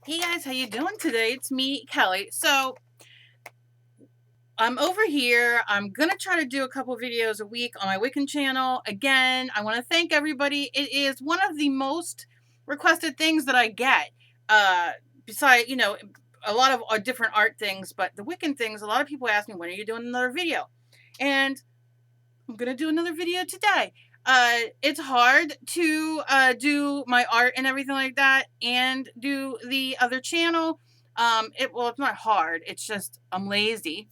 Hey guys, how you doing today? It's me, Kelly. So I'm over here. I'm gonna try to do a couple videos a week on my Wiccan channel. Again, I want to thank everybody. It is one of the most requested things that I get. Uh, Besides, a lot of different art things, but the Wiccan things. A lot of people ask me, when are you doing another video? And I'm gonna do another video today. It's hard to do my art and everything like that, and do the other channel. It's not hard. It's just I'm lazy,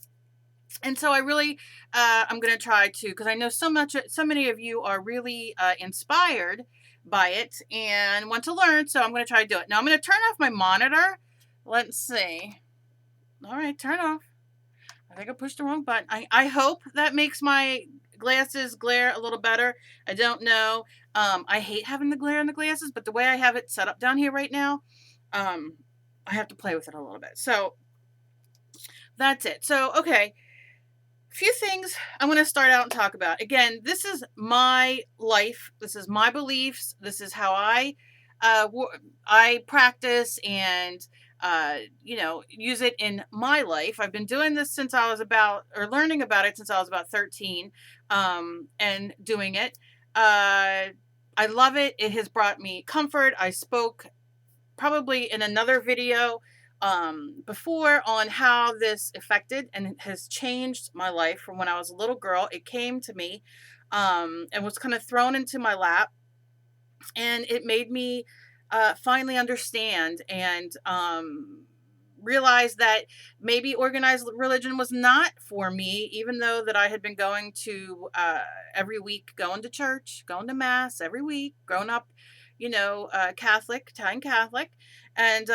and so I really I'm gonna try to, because I know so many of you are really inspired by it and want to learn. So I'm gonna try to do it. Now I'm gonna turn off my monitor. Let's see. All right, turn off. I think I pushed the wrong button. I hope that makes my glasses glare a little better. I don't know. I hate having the glare in the glasses, but the way I have it set up down here right now, um, I have to play with it a little bit. So that's it. So, okay. A few things I want to start out and talk about. Again, this is my life. This is my beliefs. This is how uh, I practice and use it in my life. I've been doing this since I was learning about it since I was about 13, and doing it. I love it. It has brought me comfort. I spoke probably in another video before on how this affected and has changed my life from when I was a little girl. It came to me and was kind of thrown into my lap, and it made me finally understand and realize that maybe organized religion was not for me, even though that I had been going to every week, going to church, going to mass every week, growing up, Catholic, Italian Catholic, and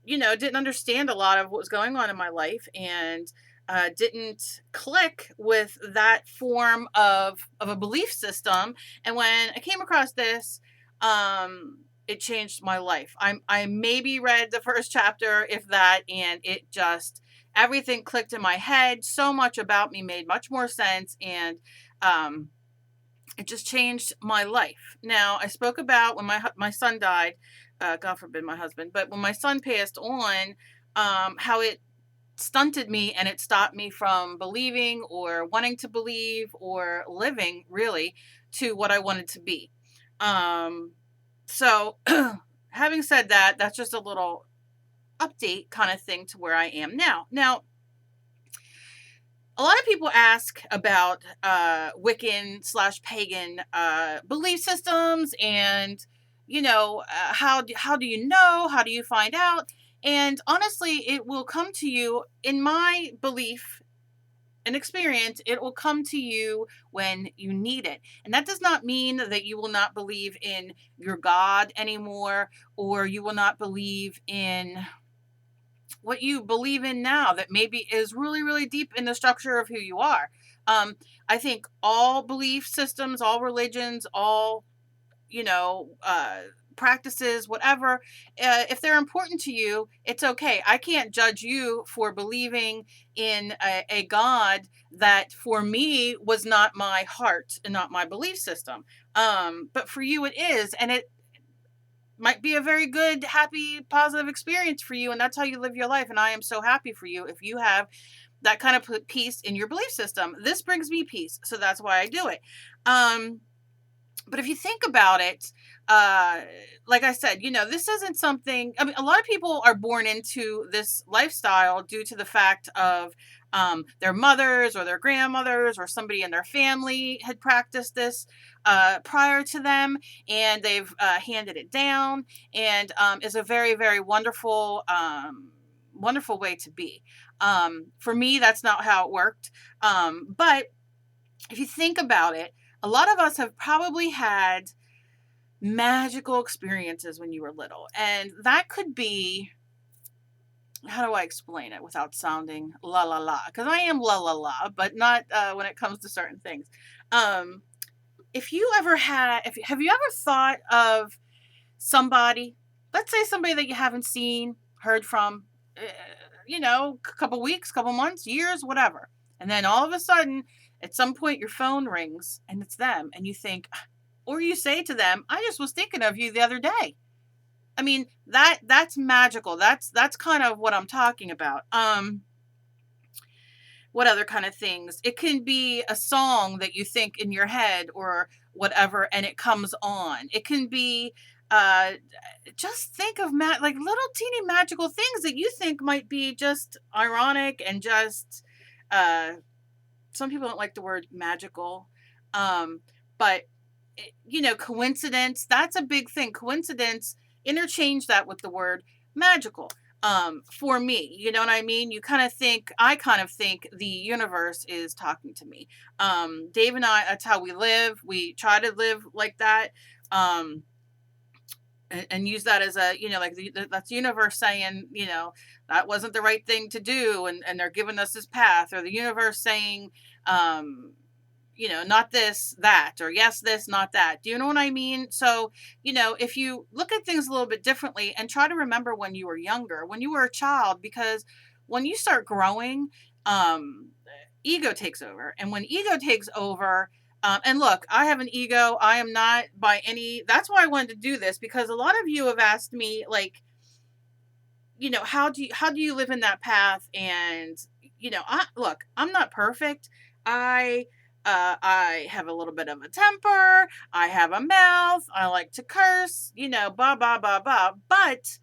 didn't understand a lot of what was going on in my life, and didn't click with that form of a belief system. And when I came across this, it changed my life. I maybe read the first chapter, if that, and it just everything clicked in my head. So much about me made much more sense, and um, it just changed my life. Now, I spoke about when my son died, God forbid my husband, but when my son passed on, how it stunted me and it stopped me from believing or wanting to believe or living really to what I wanted to be. Um, so, having said that, that's just a little update kind of thing to where I am now. Now, a lot of people ask about Wiccan slash pagan belief systems, and how do you know? How do you find out? And honestly, it will come to you. In my belief and experience, it will come to you when you need it, and that does not mean that you will not believe in your God anymore, or you will not believe in what you believe in now that maybe is really, really deep in the structure of who you are. Um, I think all belief systems, all religions, all, you know, uh, practices, whatever, if they're important to you, it's okay. I can't judge you for believing in a God that for me was not my heart and not my belief system. But for you, it is. And it might be a very good, happy, positive experience for you, and that's how you live your life. And I am so happy for you if you have that kind of peace in your belief system. This brings me peace, so that's why I do it. But if you think about it, uh, like I said, this isn't something. I mean, a lot of people are born into this lifestyle due to the fact of their mothers or their grandmothers or somebody in their family had practiced this prior to them, and they've handed it down, and is a very, very wonderful, wonderful way to be. For me, that's not how it worked. But if you think about it, a lot of us have probably had magical experiences when you were little. And that could be, how do I explain it without sounding la la la? Because I am la la la, but not when it comes to certain things. Um, if you ever had, if have you ever thought of somebody, let's say somebody that you haven't seen, heard from, uh, a couple weeks, couple months, years, whatever. And then all of a sudden, at some point, your phone rings and it's them. And you think, or you say to them, I just was thinking of you the other day. I mean, that's magical. That's kind of what I'm talking about. What other kind of things? It can be a song that you think in your head or whatever, and it comes on. It can be uh just think of like little teeny magical things that you think might be just ironic and just uh some people don't like the word magical. Um, but coincidence, that's a big thing. Coincidence, interchange that with the word magical. For me, you know what I mean? I kind of think the universe is talking to me. Dave and I, that's how we live. We try to live like that. Um, and use that as a, like that's the universe saying, that wasn't the right thing to do. And they're giving us this path, or the universe saying, um, not this, that, or yes, this, not that. Do you know what I mean? So, if you look at things a little bit differently and try to remember when you were younger, when you were a child, because when you start growing, um, ego takes over. And when ego takes over, and look, I have an ego. I am not by any, that's why I wanted to do this, because a lot of you have asked me, like, how do you live in that path? And, look, I'm not perfect. I have a little bit of a temper. I have a mouth. I like to curse, blah, blah, blah, blah. But,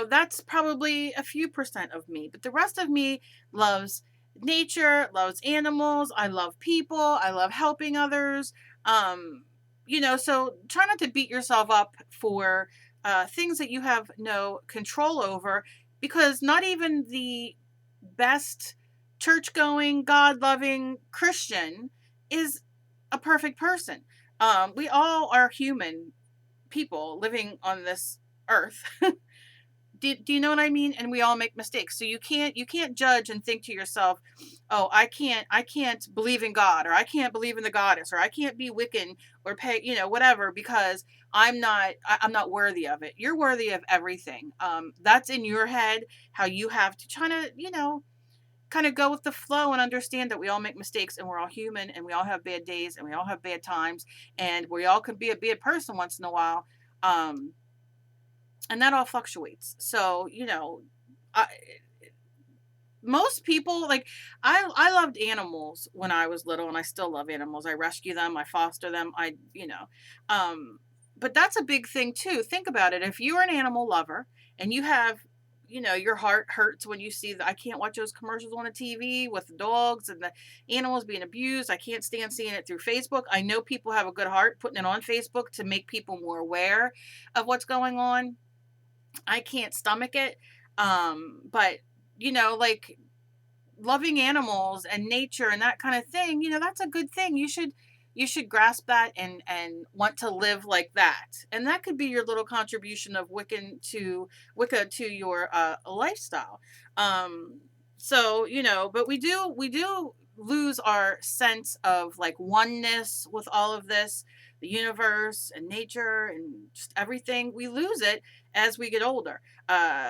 that's probably a few percent of me. But the rest of me loves nature, loves animals. I love people. I love helping others. Um, so try not to beat yourself up for things that you have no control over, because not even the best church going, God loving Christian is a perfect person. We all are human people living on this earth. Do you know what I mean? And we all make mistakes. So you can't judge and think to yourself, oh, I can't believe in God, or I can't believe in the goddess, or I can't be Wiccan or pay, whatever, because I'm not worthy of it. You're worthy of everything. That's in your head, how you have to try to, kind of go with the flow and understand that we all make mistakes, and we're all human, and we all have bad days, and we all have bad times, and we all could be a bad person once in a while. Um, and that all fluctuates. So, I, most people, like, I loved animals when I was little, and I still love animals. I rescue them, I foster them, um but that's a big thing too. Think about it. If you're an animal lover and you have, your heart hurts when you see that. I can't watch those commercials on the TV with the dogs and the animals being abused. I can't stand seeing it through Facebook. I know people have a good heart putting it on Facebook to make people more aware of what's going on. I can't stomach it. But like, loving animals and nature and that kind of thing, that's a good thing. You should grasp that and want to live like that. And that could be your little contribution of Wicca to your lifestyle. So, but we do lose our sense of like oneness with all of this, the universe and nature and just everything. We lose it as we get older,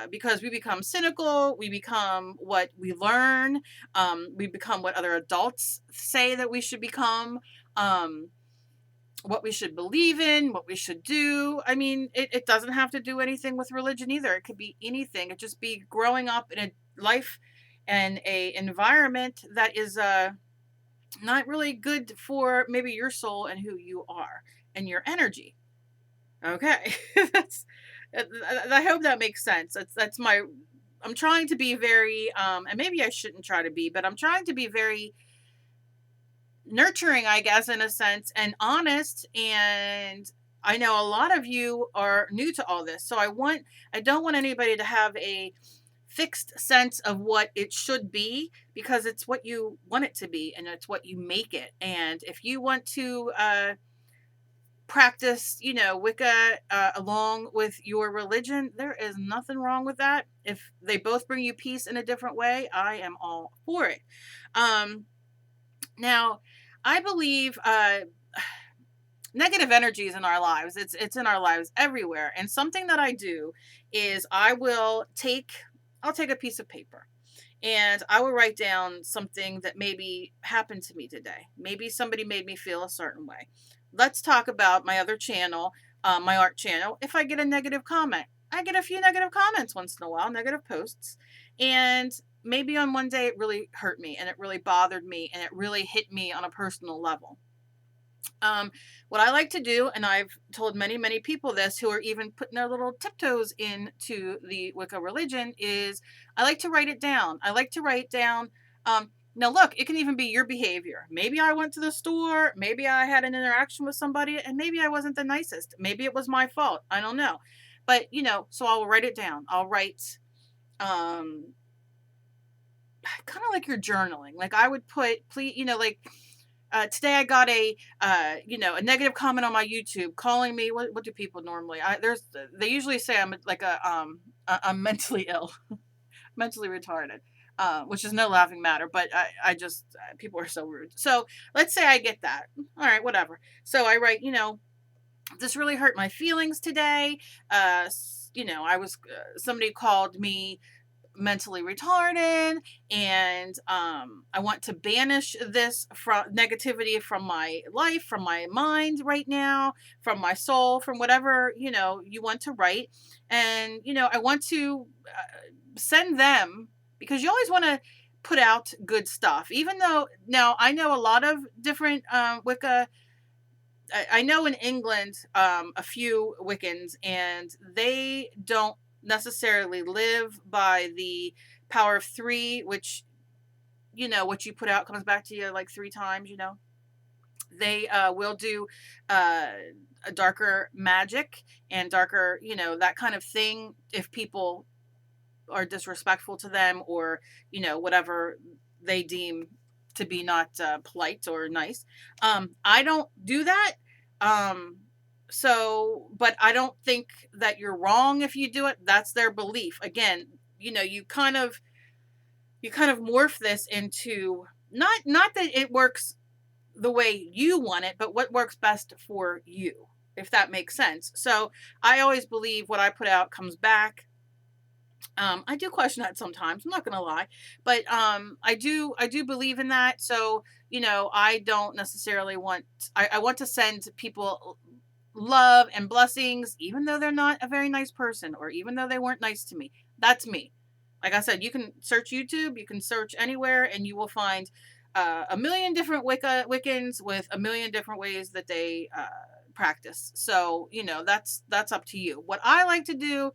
because we become cynical. We become what we learn. We become what other adults say that we should become. Um, what we should believe in, what we should do. I mean, it doesn't have to do anything with religion either. It could be anything. It just be growing up in a life and a environment that is not really good for maybe your soul and who you are and your energy. Okay. that's I hope that makes sense. That's my I'm trying to be very and maybe I shouldn't try to be, but I'm trying to be very nurturing, I guess, in a sense, and honest. And I know a lot of you are new to all this. So I don't want anybody to have a fixed sense of what it should be, because it's what you want it to be and it's what you make it. And if you want to practice, Wicca along with your religion, there is nothing wrong with that. If they both bring you peace in a different way, I am all for it. Now, I believe negative energies in our lives. It's in our lives everywhere. And something that I do is I'll take a piece of paper and I will write down something that maybe happened to me today. Maybe somebody made me feel a certain way. Let's talk about my other channel, my art channel, if I get a negative comment. I get a few negative comments once in a while, negative posts. And maybe on one day it really hurt me and it really bothered me and it really hit me on a personal level. Um, what I like to do, and I've told many, many people this who are even putting their little tiptoes into the Wicca religion, is I like to write it down. I like to write down. Now, look, it can even be your behavior. Maybe I went to the store. Maybe I had an interaction with somebody, and maybe I wasn't the nicest. Maybe it was my fault. I don't know. But, so I'll write it down. I'll write, um, kind of like you're journaling. Like I would put, please, like, today I got a negative comment on my YouTube calling me. What do people normally? They usually say I'm like I'm mentally ill, mentally retarded, which is no laughing matter. But I just people are so rude. So let's say I get that. All right, whatever. So I write, this really hurt my feelings today. I was somebody called me mentally retarded, and I want to banish this from negativity from my life, from my mind right now, from my soul, from whatever you want to write. And I want to send them, because you always want to put out good stuff, even though now I know a lot of different Wicca. I know in England a few Wiccans, and they don't necessarily live by the power of three, which what you put out comes back to you like three times. They will do a darker magic and darker, that kind of thing, if people are disrespectful to them, or whatever they deem to be not polite or nice. I don't do that. But I don't think that you're wrong if you do it. That's their belief. Again, you kind of morph this into not that it works the way you want it, but what works best for you, if that makes sense. So I always believe what I put out comes back. I do question that sometimes, I'm not going to lie, but I do believe in that. So, I don't necessarily I want to send people love and blessings, even though they're not a very nice person, or even though they weren't nice to me. That's me. Like I said, you can search YouTube, you can search anywhere, and you will find a million different Wiccans with a million different ways that they practice. So, that's up to you. What I like to do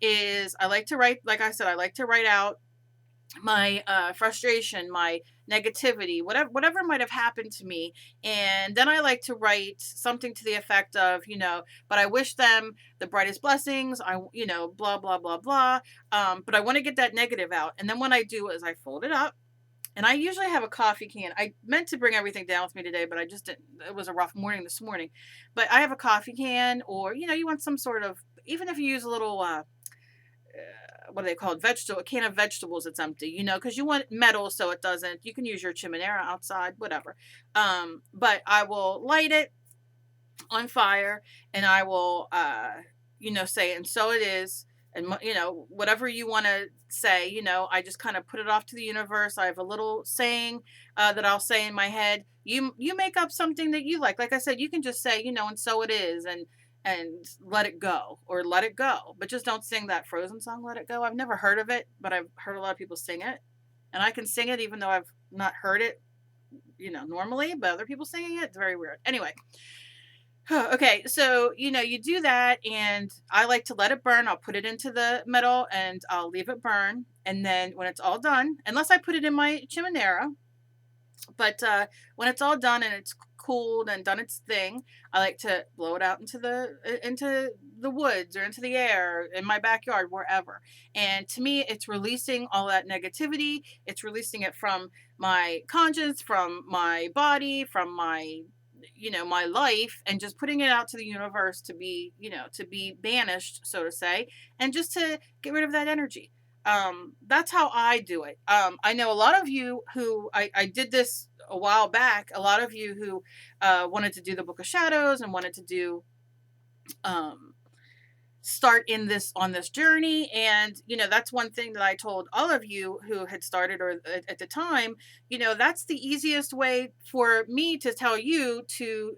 is I like to write, like I said, I like to write out my frustration, my negativity, whatever might have happened to me. And then I like to write something to the effect of, but I wish them the brightest blessings. Blah, blah, blah, blah. But I want to get that negative out. And then what I do is I fold it up. And I usually have a coffee can. I meant to bring everything down with me today, but I just didn't. It was a rough morning this morning. But I have a coffee can, or, you want some sort of, even if you use a little, what are they called? A can of vegetables that's empty, because you want metal so it doesn't, you can use your chimenea outside, whatever. But I will light it on fire, and I will, say, and so it is. And, whatever you want to say, I just kind of put it off to the universe. I have a little saying that I'll say in my head. You make up something that you like. Like I said, you can just say, and so it is. And let it go, or let it go. But just don't sing that Frozen song, Let It Go. I've never heard of it, but I've heard a lot of people sing it. And I can sing it even though I've not heard it, normally, but other people singing it, it's very weird. Anyway. Okay, so, you do that, and I like to let it burn. I'll put it into the metal, and I'll leave it burn. And then when it's all done, unless I put it in my chimenea, but when it's all done and it's cooled and done its thing, I like to blow it out into the woods, or into the air, in my backyard, wherever. And to me, it's releasing all that negativity. It's releasing it from my conscience, from my body, from my my life, and just putting it out to the universe to be, to be banished, so to say, and just to get rid of that energy. That's how I do it. I know a lot of you who I did this a while back, a lot of you who wanted to do the Book of Shadows and wanted to do start on this journey. And that's one thing that I told all of you who had started, or at the time, that's the easiest way for me to tell you to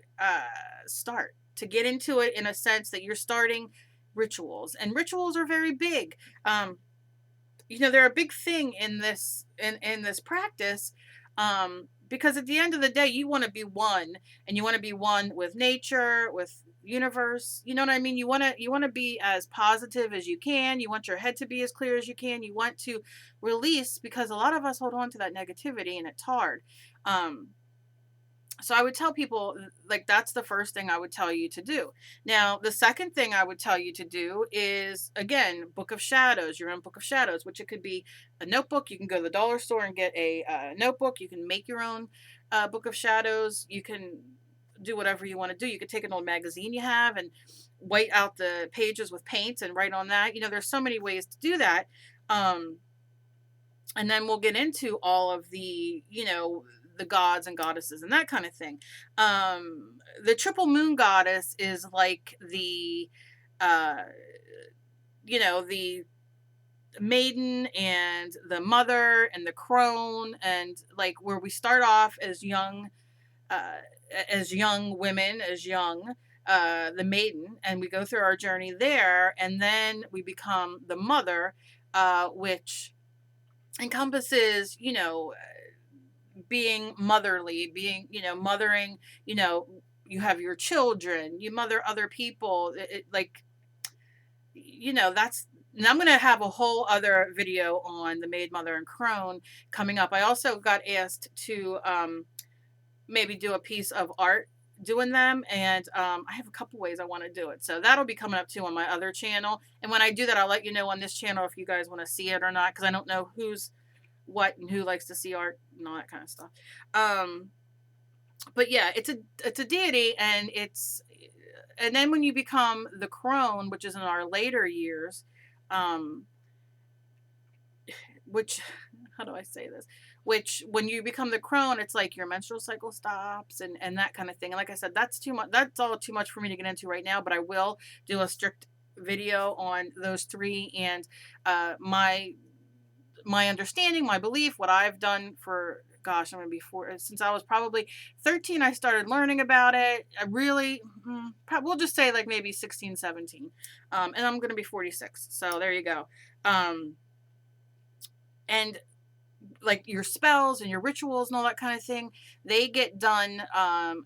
start to get into it in a sense that you're starting rituals, and rituals are very big. Um, they're a big thing in this practice, because at the end of the day you want to be one, and you want to be one with nature, with universe. You know what I mean? You want to be as positive as you can. You want your head to be as clear as you can. You want to release, because a lot of us hold on to that negativity, and it's hard. um so I would tell people, like, that's the first thing I would tell you to do. Now, the second thing I would tell you to do is, again, book of shadows, your own book of shadows, which it could be a notebook. You can go to the dollar store and get a notebook. You can make your own book of shadows. You can do whatever you want to do. You could take an old magazine you have and white out the pages with paint and write on that. There's so many ways to do that. Um, and then we'll get into all of the gods and goddesses and that kind of thing. The triple moon goddess is like uh the maiden and the mother and the crone, and like where we start off uh as young women, as young the maiden, and we go through our journey there, and then we become the mother, which encompasses, being motherly, being, mothering, you know, you have your children, you mother other people. Like, and I'm going to have a whole other video on the maid, mother, and crone coming up. I also got asked to maybe do a piece of art doing them, and I have a couple ways I want to do it. So that'll be coming up too on my other channel. And when I do that, I'll let you know on this channel if you guys want to see it or not, because I don't know who's what and who likes to see art and all that kind of stuff. But yeah, it's a deity, and then when you become the crone, which is in our later years, um, which, how do I say this? Which, when you become the crone, it's like your menstrual cycle stops, and that kind of thing. And like I said, that's too much. That's all too much for me to get into right now. But I will do a strict video on those three, and my understanding, my belief, what I've done for, gosh, I'm going to be since I was probably 13, I started learning about it. I really, we'll just say like maybe 16, 17. And I'm going to be 46. So there you go. And like your spells and your rituals and all that kind of thing, they get done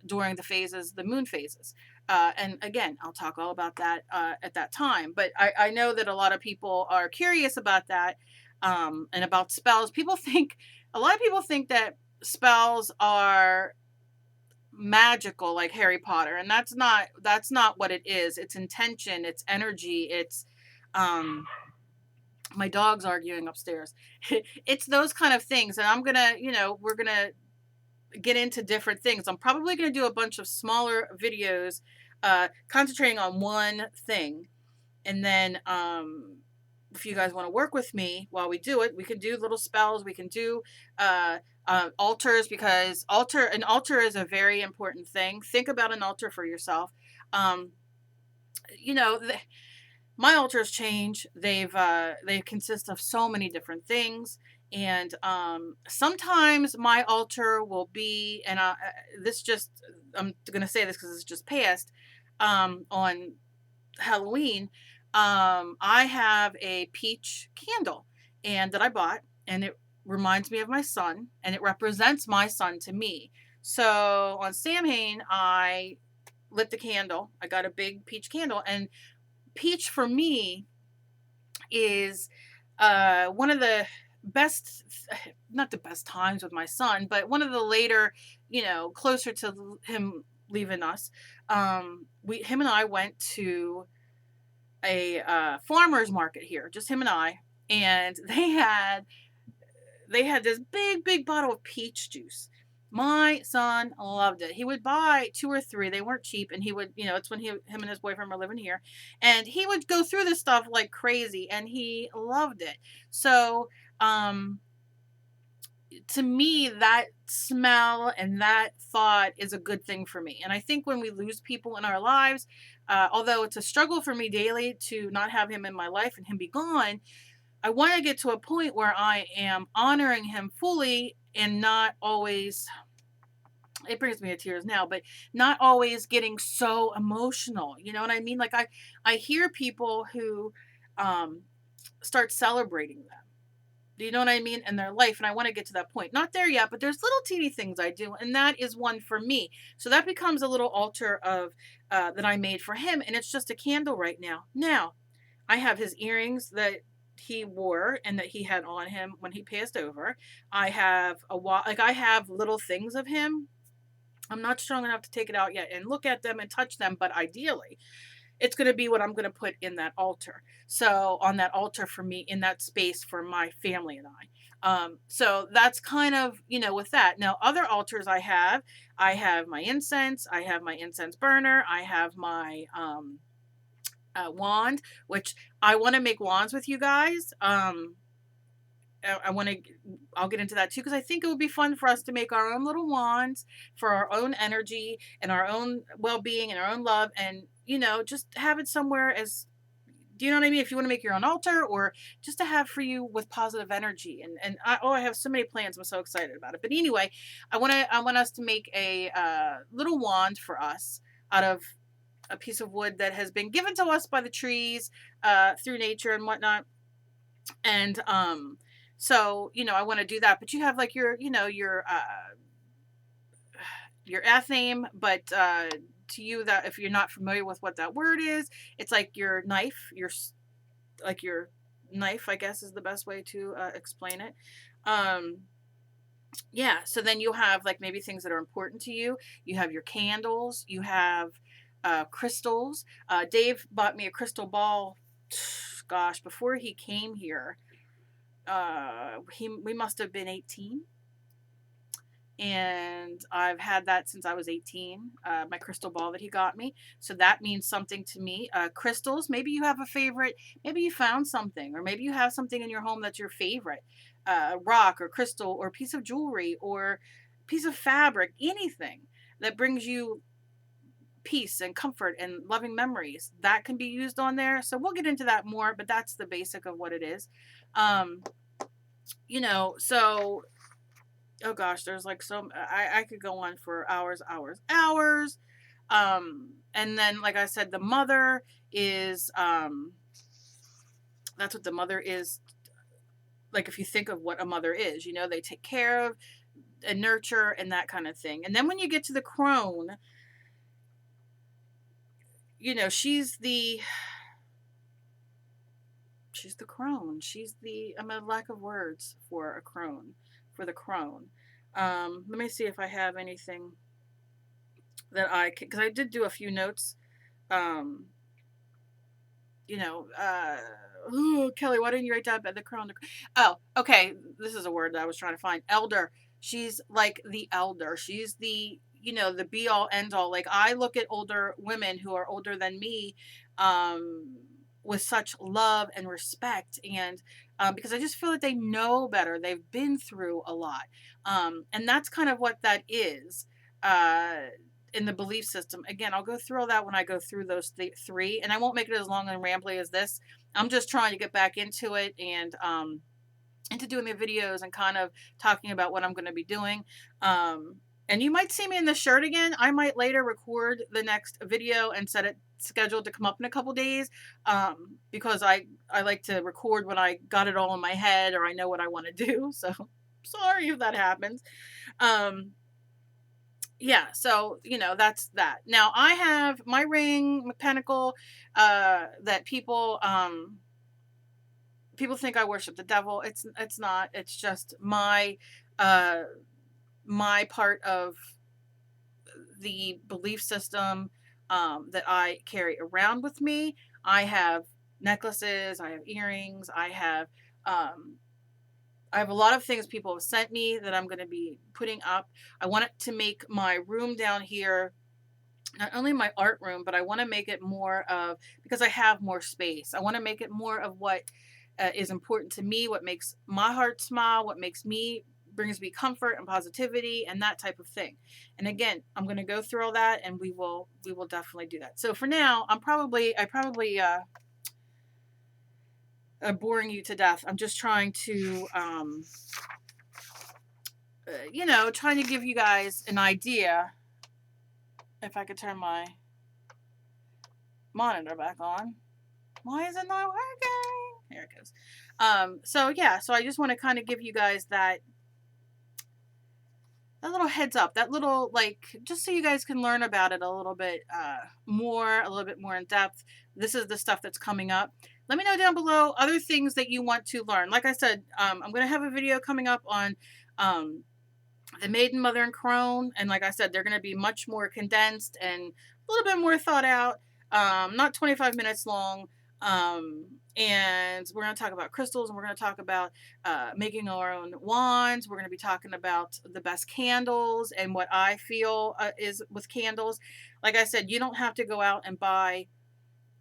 during the moon phases. And again, I'll talk all about that at that time. But I know that a lot of people are curious about that, and about spells. A lot of people think that spells are magical, like Harry Potter, and that's not what it is. It's intention, it's energy, it's my dog's arguing upstairs. It's those kind of things, and we're gonna get into different things. I'm probably gonna do a bunch of smaller videos, concentrating on one thing, and then if you guys want to work with me while we do it, we can do little spells. We can do altars, because an altar is a very important thing. Think about an altar for yourself. Um, you know, the, my altars change. They consist of so many different things, and sometimes my altar will be, and I'm gonna say this because it's just passed, on Halloween. I have a peach candle, and that I bought, and it reminds me of my son, and it represents my son to me. So on Samhain, I lit the candle. I got a big peach candle, and peach for me is one of the best, not the best times with my son, but one of the later, closer to him leaving us. Him and I went to a farmer's market here, just him and I, and they had this big bottle of peach juice. My son loved it. He would buy 2 or 3. They weren't cheap, and he would, it's when him and his boyfriend were living here, and he would go through this stuff like crazy, and he loved it. So, to me, that smell and that thought is a good thing for me. And I think when we lose people in our lives, although it's a struggle for me daily to not have him in my life and him be gone, I want to get to a point where I am honoring him fully and not always it brings me to tears now, but not always getting so emotional. You know what I mean? Like I hear people who um, start celebrating them. Do you know what I mean? In their life. And I want to get to that point. Not there yet, but there's little teeny things I do. And that is one for me. So that becomes a little altar of that I made for him. And it's just a candle right now. Now, I have his earrings that he wore and that he had on him when he passed over. I have like I have little things of him. I'm not strong enough to take it out yet and look at them and touch them, but ideally, it's going to be what I'm going to put in that altar. So on that altar for me, in that space for my family and I. So that's kind of, with that. Now, other altars I have my incense, I have my incense burner, I have my wand, which I want to make wands with you guys. I want to, I'll get into that too, because I think it would be fun for us to make our own little wands for our own energy and our own well being and our own love. And, just have it somewhere as, do you know what I mean? If you want to make your own altar or just to have for you with positive energy. And I have so many plans. I'm so excited about it. But anyway, I want us to make a little wand for us out of a piece of wood that has been given to us by the trees through nature and whatnot. And so I want to do that, but you have like your name, but to you, that if you're not familiar with what that word is, it's like your knife, your knife, I guess is the best way to explain it. Yeah, so then you have like maybe things that are important to you. You have your candles, you have crystals. Dave bought me a crystal ball, gosh, before he came here. We must have been 18, and I've had that since I was 18. My crystal ball that he got me, so that means something to me. Crystals, maybe you have a favorite, maybe you found something, or maybe you have something in your home that's your favorite, rock or crystal or piece of jewelry or piece of fabric, anything that brings you peace and comfort and loving memories, that can be used on there. So we'll get into that more, but that's the basic of what it is. So oh gosh, there's like I could go on for hours, hours, hours. And then like I said, the mother is that's what the mother is. Like if you think of what a mother is, they take care of and nurture and that kind of thing. And then when you get to the crone, she's the crone. I'm a lack of words for a crone, for the crone. Let me see if I have anything that because I did do a few notes. Um, Kelly, why didn't you write down the crone? Oh, okay. This is a word that I was trying to find. Elder. She's like the elder. She's the be all end all. Like I look at older women who are older than me, with such love and respect, and because I just feel that they know better. They've been through a lot, and that's kind of what that is. In the belief system. Again, I'll go through all that when I go through those three, and I won't make it as long and rambly as this. I'm just trying to get back into it and into doing the videos and kind of talking about what I'm going to be doing. And you might see me in this shirt again. I might later record the next video and set it scheduled to come up in a couple days, because I like to record when I got it all in my head or I know what I want to do. So sorry if that happens. Yeah, so that's that. Now I have my ring, my pentacle, that people think I worship the devil. It's not. It's just my part of the belief system that I carry around with me. I have necklaces, I have earrings, I have a lot of things people have sent me that I'm going to be putting up. I want it to make my room down here not only my art room, but I want to make it more of, because I have more space, I want to make it more of what is important to me, what makes my heart smile, what brings me comfort and positivity and that type of thing. And again, I'm going to go through all that and we will definitely do that. So for now, I probably boring you to death. I'm just trying to you know, trying to give you guys an idea. If I could turn my monitor back on. Why is it not working? There it goes. So yeah, so I just want to kind of give you guys that little heads up, that little, like, just so you guys can learn about it a little bit more, a little bit more in depth. This is the stuff that's coming up. Let me know down below other things that you want to learn. Like I said, I'm going to have a video coming up on um, the Maiden, Mother, and Crone. And like I said, they're going to be much more condensed and a little bit more thought out. Not 25 minutes long. And we're going to talk about crystals, and we're going to talk about making our own wands. We're going to be talking about the best candles and what I feel is with candles. Like I said, you don't have to go out and buy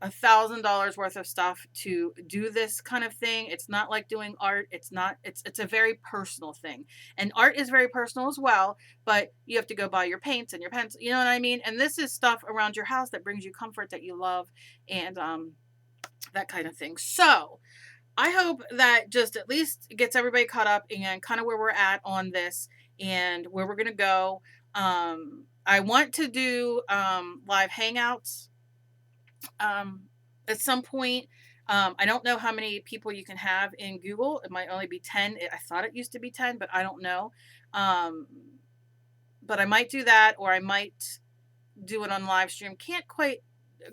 $1,000 worth of stuff to do this kind of thing. It's not like doing art. It's a very personal thing. And art is very personal as well, but you have to go buy your paints and your pens, you know what I mean? And this is stuff around your house that brings you comfort, that you love, and that kind of thing. So I hope that just at least gets everybody caught up and kind of where we're at on this and where we're going to go. I want to do live hangouts at some point. I don't know how many people you can have in Google. It might only be 10. I thought it used to be 10, but I don't know. But I might do that, or I might do it on live stream. Can't quite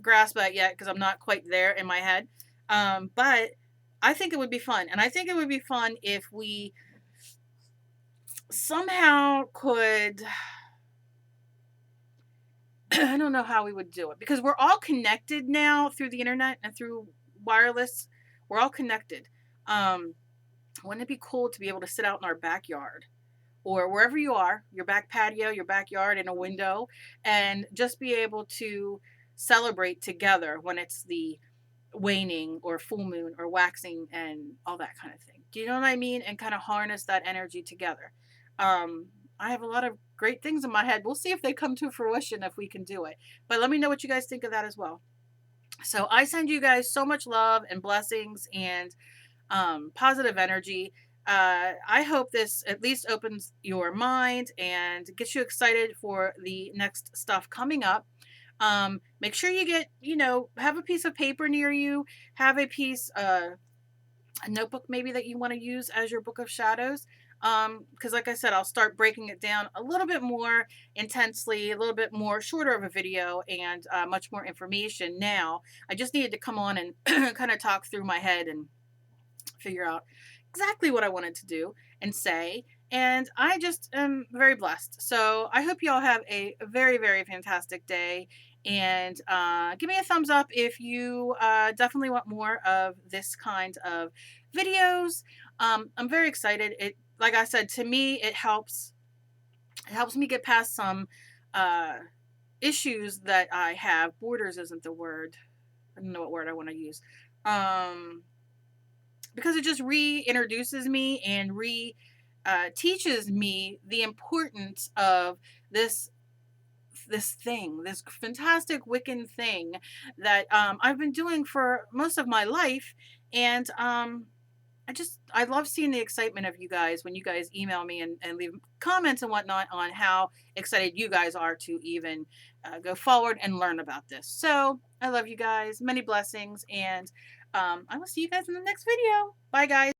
grasp that yet because I'm not quite there in my head. But I think it would be fun. And I think it would be fun if we somehow could, I don't know how we would do it, because we're all connected now through the internet and through wireless. We're all connected. Wouldn't it be cool to be able to sit out in our backyard or wherever you are, your back patio, your backyard, in a window, and just be able to celebrate together when it's the waning or full moon or waxing and all that kind of thing. Do you know what I mean? And kind of harness that energy together. I have a lot of great things in my head. We'll see if they come to fruition, if we can do it. But let me know what you guys think of that as well. So I send you guys so much love and blessings and positive energy. I hope this at least opens your mind and gets you excited for the next stuff coming up. Make sure you get, have a piece of paper near you, have a piece, a notebook maybe that you want to use as your book of shadows. Because like I said, I'll start breaking it down a little bit more intensely, a little bit more shorter of a video, and much more information now. I just needed to come on and kind of talk through my head and figure out exactly what I wanted to do and say. And I just am very blessed. So I hope you all have a very, very fantastic day. And give me a thumbs up if you definitely want more of this kind of videos. I'm very excited. Like I said, to me, it helps me get past some issues that I have. Borders isn't the word. I don't know what word I want to use. Because it just reintroduces me and teaches me the importance of this thing, this fantastic Wiccan thing that I've been doing for most of my life. And I love seeing the excitement of you guys when you guys email me and leave comments and whatnot on how excited you guys are to even go forward and learn about this. So I love you guys. Many blessings. And I will see you guys in the next video. Bye, guys.